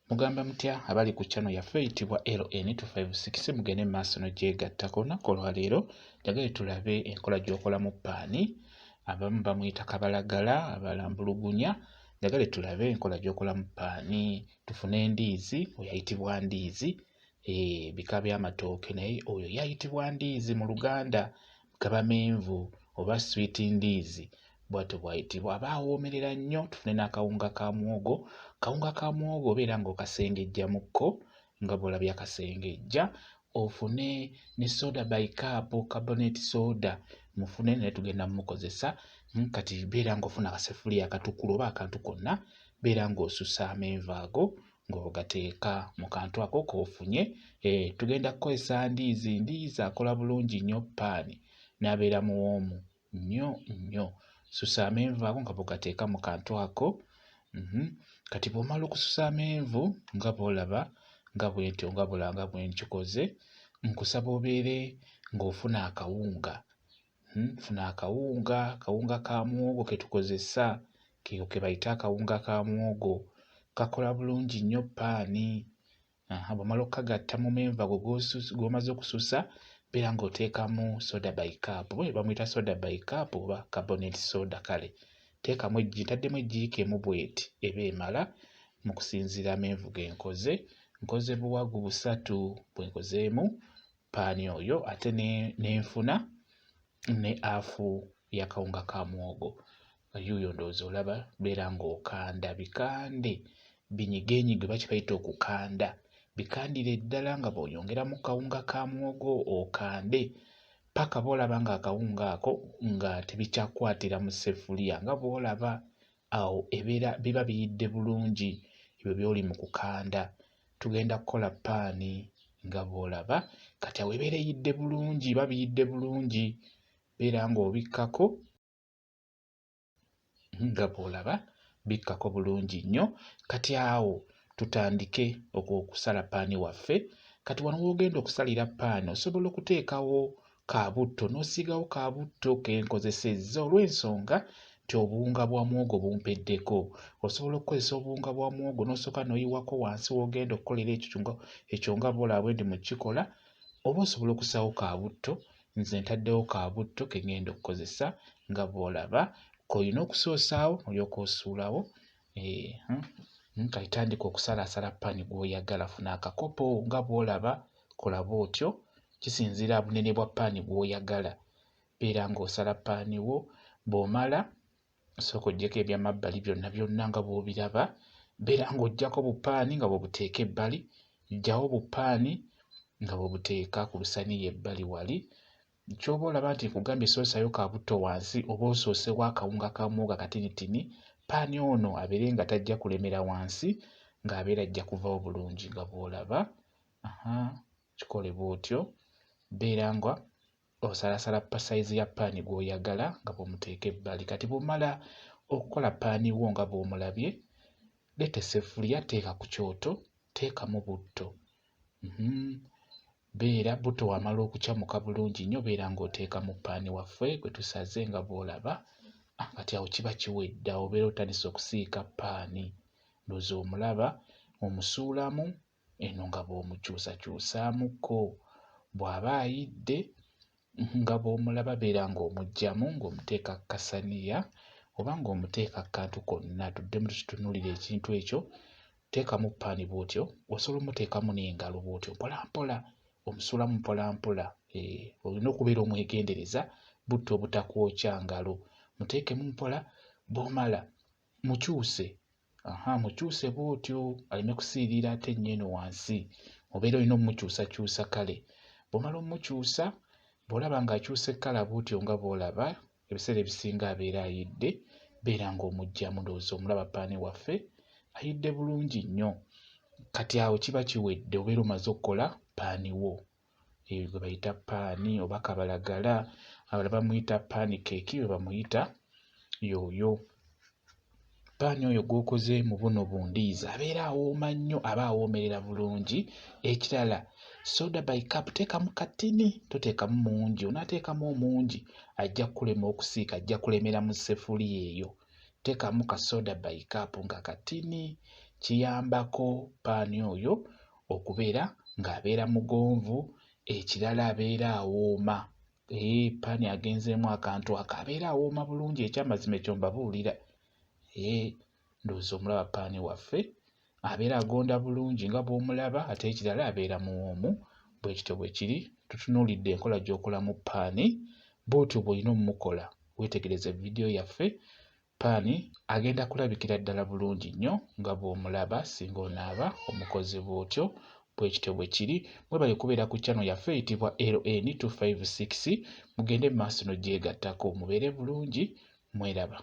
Mugamba mutya abali ku channel yaffe eyitibwa LN256 mugende mu maaso n'ogyegattako. Olunaku olwaleero njagala tulabe enkola gy'okola mu paani. Abamu bamuyita kabalagala, abalambulugunya. Njagala tulabe enkola gy'okola mu paani. Tufune endiizi, oyo ayitibwa ndiizi. Bika by'amatooke naye oyo yayitibwa ndiizi mu Luganda. Gaba menvu oba sweet ndiizi bw'atyo bw'ayitibwa. Aba awoomerera nnyo. Tufune n'akawunga ka muwogo. Kawunga ka muwogo obeera ng'okasengejjamukko nga bw'olabye akasengejja. Ofune ne soda by cup, carbonate soda mufune naye tugenda mmukozesa. Kati beera ng'ofuna akasefuliya akatukulu oba akantu konna, beera ng'osusa amenvu ago ng'ogateeka mu kantu ako k'ofunye. Tugenda kukozesa ndiizi. Ndiizi akola bulungi nnyo paani n'abeera muwoomu nnyo nnyo. Susa amenvu ago nga bw'ogateeka mu kantu ako. Kati bw'omala okususa amenvu nga bw'olaba nga bw'entyo nga bwe nkikoze, nkusaba obeere ng'ofuna akawunga. Funa akawunga ka muwogo ke tukozesa, ke bayita akawunga ka muwogo. Kakola bulungi nnyo paani. Bw'omala okukagatta mu menvu ago g'omaze okususa, beera ng'oteekamu soda by cup. Bwe bamuyita soda by cup oba carbonate soda kale. Teekamu ntaddemu eggiika emu bw'eti eba emala mu kusinziira amenvu ge nkoze. Nkoze buwagu 3 bwe nkozeemu paani oyo, ate ne nfuna ne afu y'akawunga ka muwogo. Yuuyo ndowooza olaba, beera ng'okanda bikande binyigenyige oba kye bayita okukanda. Bikandire ddala nga bw'oyongeramu kawunga ka muwogo okande paka bw'olaba ng'akawunga ako nga tebikyakwatira mu ssefuliya nga bw'olaba. Awo biba biyidde bulungi ebyo by'oli mu kukanda. Tugenda kukola paani nga bw'olaba. Kati awo ebeera eyidde bulungi, biba biyidde bulungi. Beera ng'obikkako nga bw'olaba, bikkako bulungi nnyo. Kati awo tutandike okusala paani waffe. Kati wano w'ogenda okusalira paani osobola okuteekawo kaabutto, n'osiigawo kaabutto ke nkozesezza olw'ensonga nti obuwunga bwa muwogo bumpeddeko. Osobola okukozesa obuwunga bwa muwogo n'osooka n'oyiwako wansi w'ogenda okukolera ekyo nga bw'olaba bwe ndi mu kikola, oba osobola okussawo kaabutto. Nze ntaddewo kaabutto ke ngenda okukozesa nga bw'olaba. K'olina okusoosaawo olyoka osuulawo. Kati tandika okusalaasala paani gw'oyagala. Funa akakopo nga bw'olaba, kola bw'otyo. Kisinziira bunene bwa paani gw'oyagala. Beera ng'osala paani wo. Bw'omala osooka oggyeko ebyamabbali byonna byonna nga bw'obiraba. Beera ng'oggyako bupaani nga bw'obuteeka ebbali. Ggyawo bupaani nga bw'obuteeka ku lusaniya ebbali wali. Ky'oba olaba nti nkugambye soosaayo kaabutto wansi oba osoosewo akawunga ka muwogo akatinitini, paani ono abeere nga tajja kulemera wansi, ng'abeera ajja kuvaawo bulungi nga bw'olaba. Kikole bw'otyo. Beera nga osalaasala sayizi ya paani gw'oyagala nga bw'omuteeka ebbali. Kati bw'omala okukola paani wo nga bw'omulabye, leeta essefuliya teeka ku kyoto, teekamu butto. Beera butto wamala okucamuka bulungi nnyo, beera ng'oteeka mu paani waffe gwe tusaze nga bw'olaba. Kati awo kiba kiwedde, awo obeera otandise okusiika paani. Ndowooza omulaba, omusuulamu eno nga bw'omukyusakyusaamuko. Bw'aba ayidde nga bw'omulaba, beera ng'omuggyamu ng'omuteeka ku kasaniya oba ng'omuteeka ku kantu konna. Tuddemu tukitunuulira ekintu ekyo. Teekamu paani bw'otyo. Osobola omuteekamu n'engalo bw'otyo mpola mpola. Omusuulamu mpola mpola. Olina okubeera omwegendereza butto obutakwokya ngalo. Muteekemu mpola. Bw'omala mukyuse. Mukyuse bw'otyo aleme kusiirira ate nnyo eno wansi. Obeera olina omumukyusakyusa kale. Bw'omala omukyusa, bw'olaba ng'akyuse kkala bw'otyo nga bw'olaba, ebiseera ebisinga abeera ayidde. Beera ng'omuggyamu. Ndowooza omulaba paani waffe ayidde bulungi nnyo. Kati awo kiba kiwedde, obeera omaze okukola paani wo. Eyo gwe bayita paani oba kabalagala, abalala bamuyita paani keeki, we bamuyita yooyo. Paani oyo gw'okoze mu buno bundiizi abeera awooma nnyo, aba awoomerera bulungi. Ekirala, soda by cup teekamu katini, toteekamu mungi. Onaateekamu omungi ajja kulema okusiika, ajja kulemera mu ssefuliya eyo. Teekamu ka soda by cup nga katini. kiyambako paani oyo okubeera ng'abeera mugonvu, ekirala abeera awooma. Paani agenzeemu akantu ako abeera awooma bulungi, ekyamazima ekyo mbabuulira. Ndowooza omulaba paani waffe abeera agonda bulungi nga bw'omulaba, ate ekirala abeera muwoomu. Bwe kityo bwe kiri, tutunuulidde enkola gy'okolamu paani, bw'otyo bw'olina omukola. Weetegereze vidiyo yaffe, paani agenda kulabikira ddala bulungi nnyo nga bw'omulaba singa onaaba omukozi bw'otyo. Bwe kityo bwe kiri. Mwebale kubeera ku channel yaffe eyitibwa LN256, mugende mu maaso n'ogyegattako, mubeere bulungi, mweraba.